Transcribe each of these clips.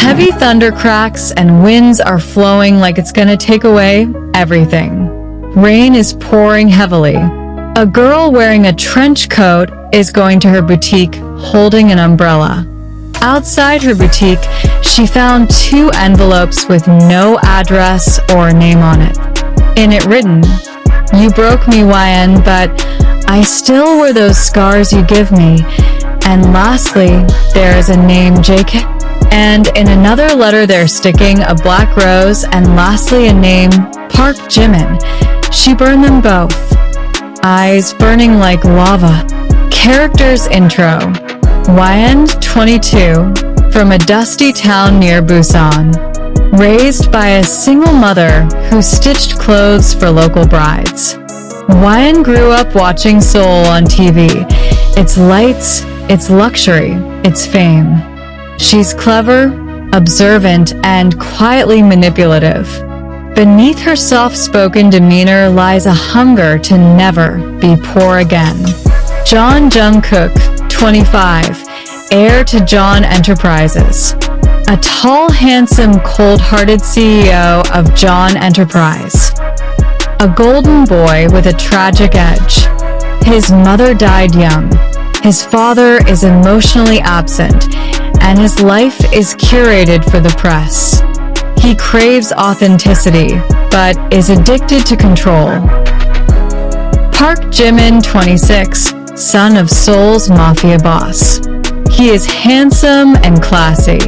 Heavy thunder cracks and winds are flowing like it's gonna take away everything. Rain is pouring heavily. A girl wearing a trench coat is going to her boutique holding an umbrella. Outside her boutique, she found 2 envelopes with no address or name on it. In it written, "You broke me, YN, but I still wear those scars you give me." And lastly, there is a name, JK. And in another letter they're sticking a black rose, and lastly a name, Park Jimin. She burned them both. Eyes burning like lava. Characters intro. YN, 22, from a dusty town near Busan. Raised by a single mother who stitched clothes for local brides. YN grew up watching Seoul on TV. Its lights, its luxury, its fame. She's clever, observant, and quietly manipulative. Beneath her soft-spoken demeanor lies a hunger to never be poor again. Jungkook, 25, heir to John Enterprises. A tall, handsome, cold-hearted CEO of John Enterprise. A golden boy with a tragic edge. His mother died young. His father is emotionally absent, and his life is curated for the press. He craves authenticity, but is addicted to control. Park Jimin, 26, son of Seoul's mafia boss. He is handsome and classy.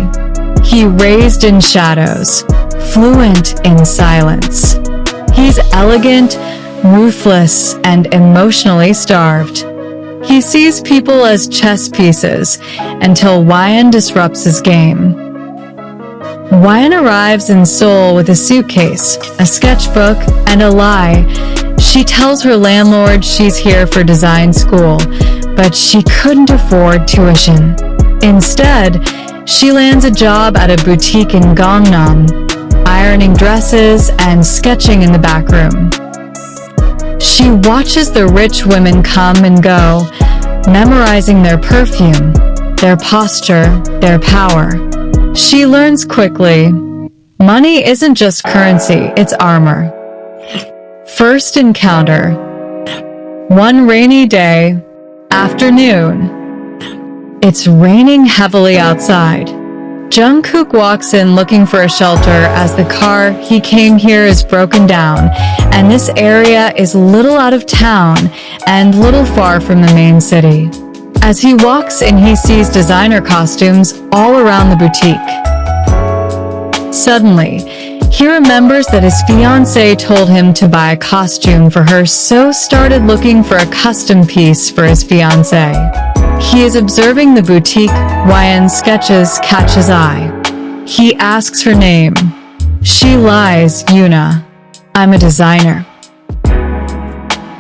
He raised in shadows, fluent in silence. He's elegant, ruthless, and emotionally starved. He sees people as chess pieces until YN disrupts his game. YN arrives in Seoul with a suitcase, a sketchbook, and a lie. She tells her landlord she's here for design school, but she couldn't afford tuition. Instead, she lands a job at a boutique in Gangnam, ironing dresses and sketching in the back room. She watches the rich women come and go, memorizing their perfume, their posture, their power. She learns quickly, money isn't just currency, it's armor. First encounter. One rainy day, afternoon. It's raining heavily outside. Jungkook walks in looking for a shelter as the car he came here is broken down, and this area is little out of town and little far from the main city. As he walks in, he sees designer costumes all around the boutique. Suddenly, he remembers that his fiancée told him to buy a costume for her, so started looking for a custom piece for his fiancée. He is observing the boutique. YN's sketches catch his eye. He asks her name. She lies, Yuna. I'm a designer.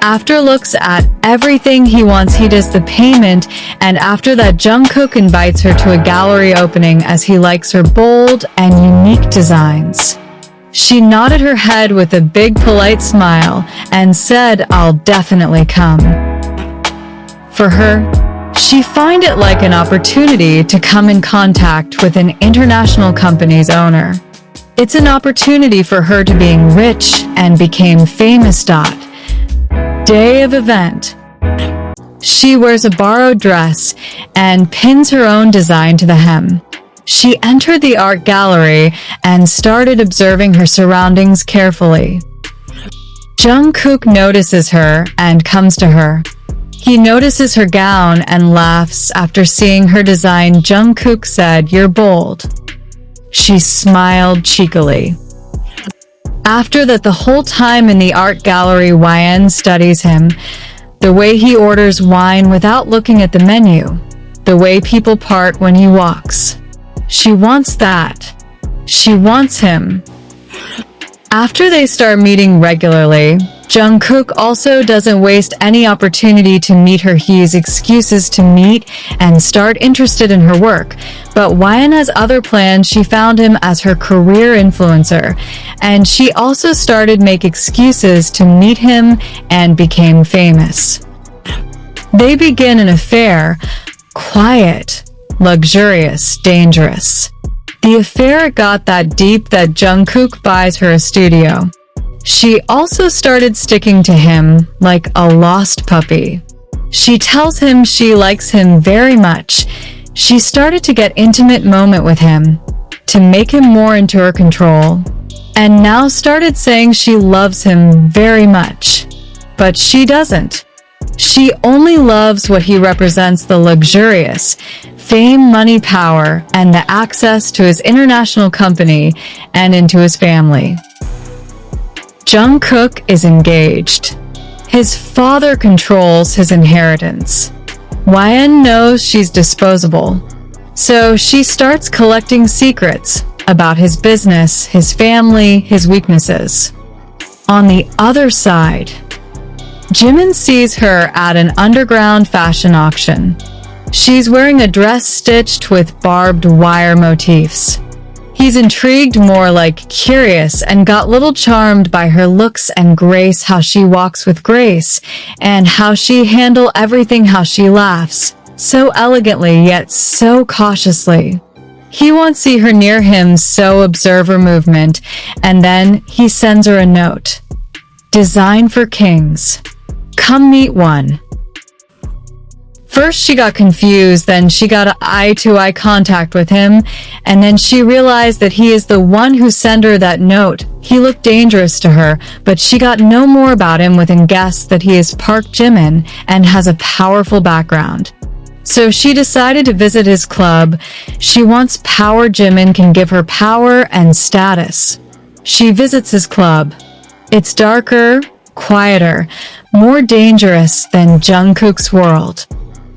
After looks at everything he wants, he does the payment, and after that Jungkook invites her to a gallery opening as he likes her bold and unique designs. She nodded her head with a big polite smile and said, "I'll definitely come." For her, she finds it like an opportunity to come in contact with an international company's owner. It's an opportunity for her to being rich and became famous. Day of event. She wears a borrowed dress and pins her own design to the hem. She entered the art gallery and started observing her surroundings carefully. Jungkook notices her and comes to her. He notices her gown and laughs. After seeing her design, Jungkook said, "You're bold." She smiled cheekily. After that, the whole time in the art gallery, YN studies him. The way he orders wine without looking at the menu. The way people part when he walks. She wants that. She wants him. After they start meeting regularly, Jungkook also doesn't waste any opportunity to meet her. He uses excuses to meet and start interested in her work. But YN has other plans. She found him as her career influencer, and she also started make excuses to meet him and became famous. They begin an affair, quiet, luxurious, dangerous. The affair got that deep that Jungkook buys her a studio. She also started sticking to him like a lost puppy. She tells him she likes him very much. She started to get intimate moment with him to make him more into her control, and now started saying she loves him very much. But she doesn't. She only loves what he represents: the luxurious, fame, money, power, and the access to his international company and into his family. Jungkook is engaged. His father controls his inheritance. YN knows she's disposable, so she starts collecting secrets about his business, his family, his weaknesses. On the other side, Jimin sees her at an underground fashion auction. She's wearing a dress stitched with barbed wire motifs. He's intrigued, more like curious, and got little charmed by her looks and grace, how she walks with grace, and how she handle everything, how she laughs, so elegantly yet so cautiously. He won't see her near him, so observe her movement, and then he sends her a note. Design for kings. Come meet one. First she got confused, then she got eye-to-eye contact with him, and then she realized that he is the one who sent her that note. He looked dangerous to her, but she got no more about him within guessed that he is Park Jimin and has a powerful background. So she decided to visit his club. She wants power. Jimin can give her power and status. She visits his club. It's darker, quieter, more dangerous than Jungkook's world.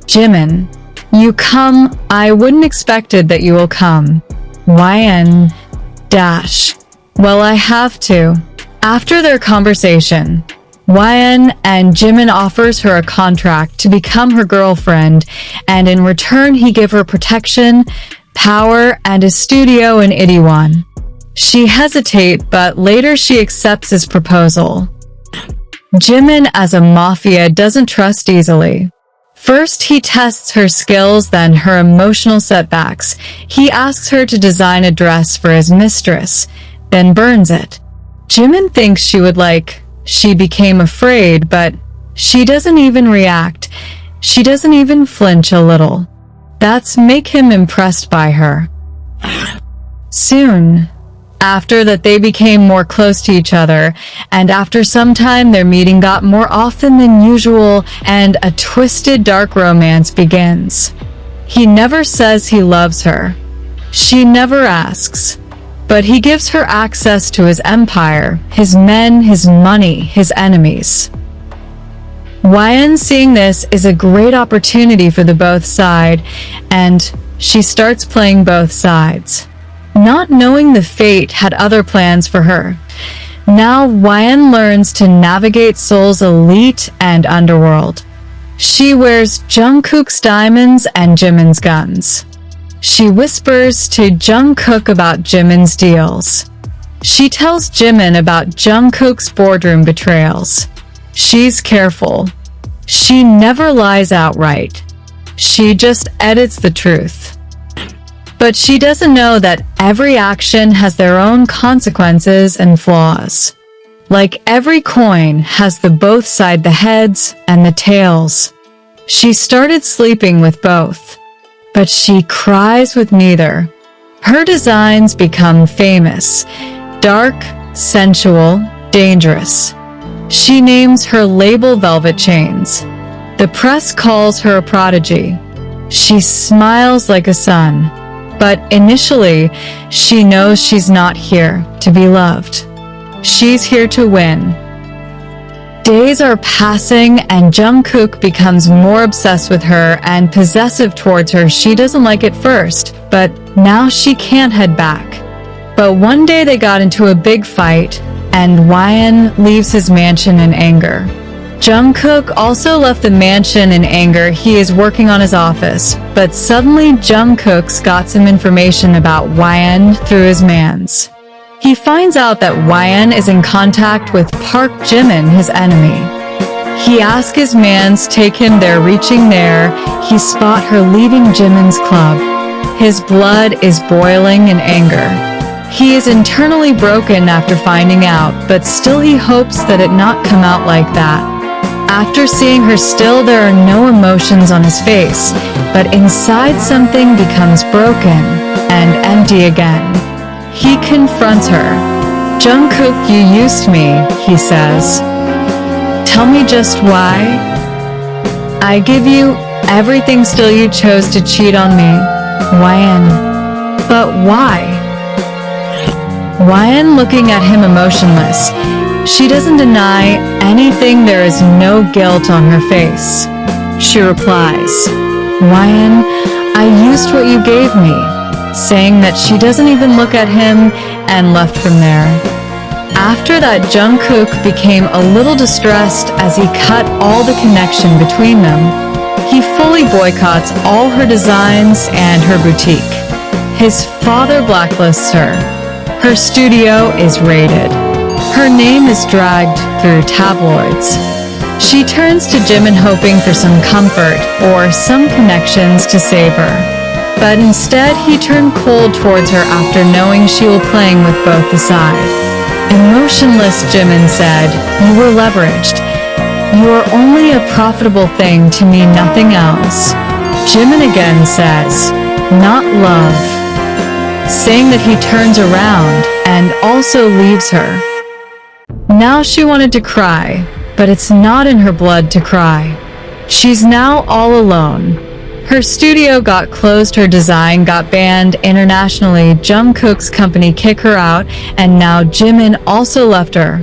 Jimin, you come. I wouldn't expected that you will come. YN dash. Well, I have to. After their conversation, YN and Jimin offers her a contract to become her girlfriend, and in return he give her protection, power, and a studio in Itaewon. She hesitates, but later she accepts his proposal. Jimin, as a mafia, doesn't trust easily. First, he tests her skills, then her emotional setbacks. He asks her to design a dress for his mistress, then burns it. Jimin thinks she would like. She became afraid, but she doesn't even react. She doesn't even flinch a little. That's make him impressed by her. Soon after that, they became more close to each other, and after some time their meeting got more often than usual, and a twisted dark romance begins. He never says he loves her. She never asks. But he gives her access to his empire, his men, his money, his enemies. YN seeing this is a great opportunity for the both side, and she starts playing both sides. Not knowing the fate had other plans for her. Now YN learns to navigate Seoul's elite and underworld. She wears Jungkook's diamonds and Jimin's guns. She whispers to Jungkook about Jimin's deals. She tells Jimin about Jungkook's boardroom betrayals. She's careful. She never lies outright. She just edits the truth. But she doesn't know that every action has their own consequences and flaws. Like every coin has the both side, the heads and the tails. She started sleeping with both, but she cries with neither. Her designs become famous, dark, sensual, dangerous. She names her label Velvet Chains. The press calls her a prodigy. She smiles like a sun, but initially she knows she's not here to be loved. She's here to win. Days are passing and Jungkook becomes more obsessed with her and possessive towards her. She doesn't like it first, but now she can't head back. But one day they got into a big fight and YN leaves his mansion in anger. Jungkook also left the mansion in anger. He is working on his office, but suddenly Jungkook's got some information about YN through his mans. He finds out that YN is in contact with Park Jimin, his enemy. He asks his mans take him there. Reaching there, he spot her leaving Jimin's club. His blood is boiling in anger. He is internally broken after finding out, but still he hopes that it not come out like that. After seeing her still, there are no emotions on his face, but inside something becomes broken and empty again. He confronts her. "Jungkook, you used me," he says. "Tell me just why? I give you everything, still you chose to cheat on me. Wyan." "But why?" Wyan looking at him emotionless. She doesn't deny anything, there is no guilt on her face. She replies, "Wyan, I used what you gave me," saying that she doesn't even look at him and left from there. After that, Jungkook became a little distressed as he cut all the connection between them. He fully boycotts all her designs and her boutique. His father blacklists her. Her studio is raided. Her name is dragged through tabloids. She turns to Jimin hoping for some comfort or some connections to save her. But instead, he turned cold towards her after knowing she was playing with both the side. Emotionless, Jimin said, "You were leveraged. You are only a profitable thing to me, nothing else." Jimin again says, "Not love," saying that he turns around and also leaves her. Now she wanted to cry, but it's not in her blood to cry. She's now all alone. Her studio got closed, her design got banned internationally, Jungkook's company kicked her out, and now Jimin also left her.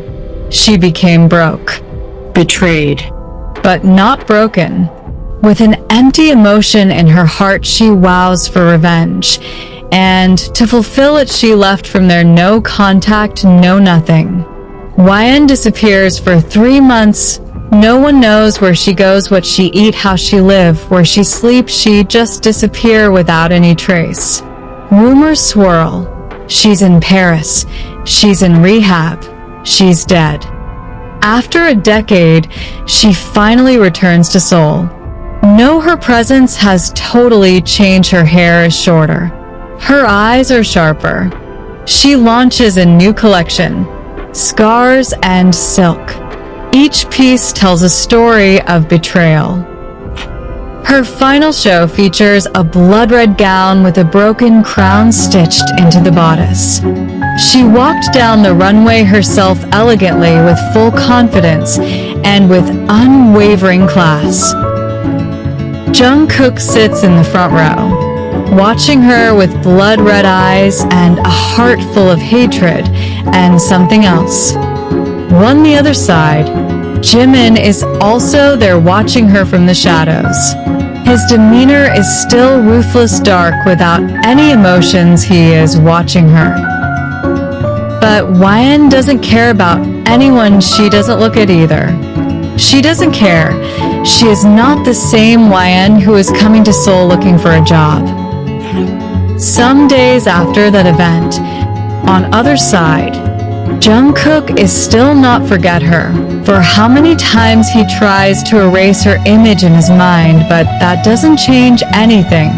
She became broke. Betrayed. But not broken. With an empty emotion in her heart, she vows for revenge. And to fulfill it, she left from there, no contact, no nothing. Wyan disappears for 3 months. No one knows where she goes, what she eat, how she live, where she sleeps. She just disappear without any trace. Rumors swirl. She's in Paris. She's in rehab. She's dead. After a decade, she finally returns to Seoul. No, her presence has totally changed. Her hair is shorter. Her eyes are sharper. She launches a new collection, Scars and Silk. Each piece tells a story of betrayal. Her final show features a blood-red gown with a broken crown stitched into the bodice. She walked down the runway herself elegantly with full confidence and with unwavering class. Jungkook sits in the front row, watching her with blood-red eyes and a heart full of hatred and something else. On the other side, Jimin is also there watching her from the shadows. His demeanor is still ruthless, dark, without any emotions. He is watching her. But Wyan doesn't care about anyone. She doesn't look at either. She doesn't care. She is not the same Wyan who is coming to Seoul looking for a job. Some days after that event, on other side, Jungkook is still not forget her. For how many times he tries to erase her image in his mind, but that doesn't change anything.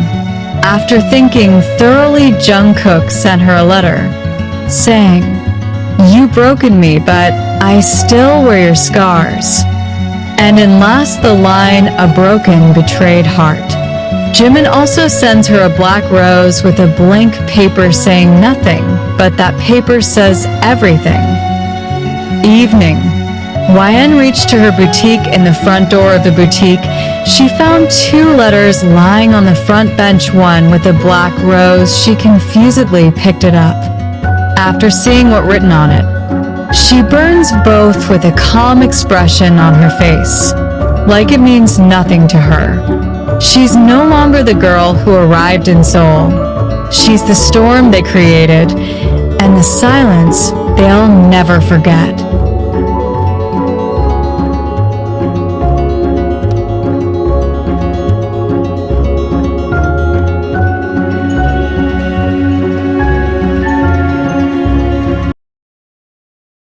After thinking thoroughly, Jungkook sent her a letter, saying, "You broken me, but I still wear your scars." And in last the line, "A broken, betrayed heart." Jimin also sends her a black rose with a blank paper saying nothing, but that paper says everything. Evening. Wyan reached to her boutique. In the front door of the boutique, she found 2 letters lying on the front bench, one with a black rose. She confusedly picked it up. After seeing what written on it, she burns both with a calm expression on her face, like it means nothing to her. She's no longer the girl who arrived in Seoul. She's the storm they created, and the silence they'll never forget.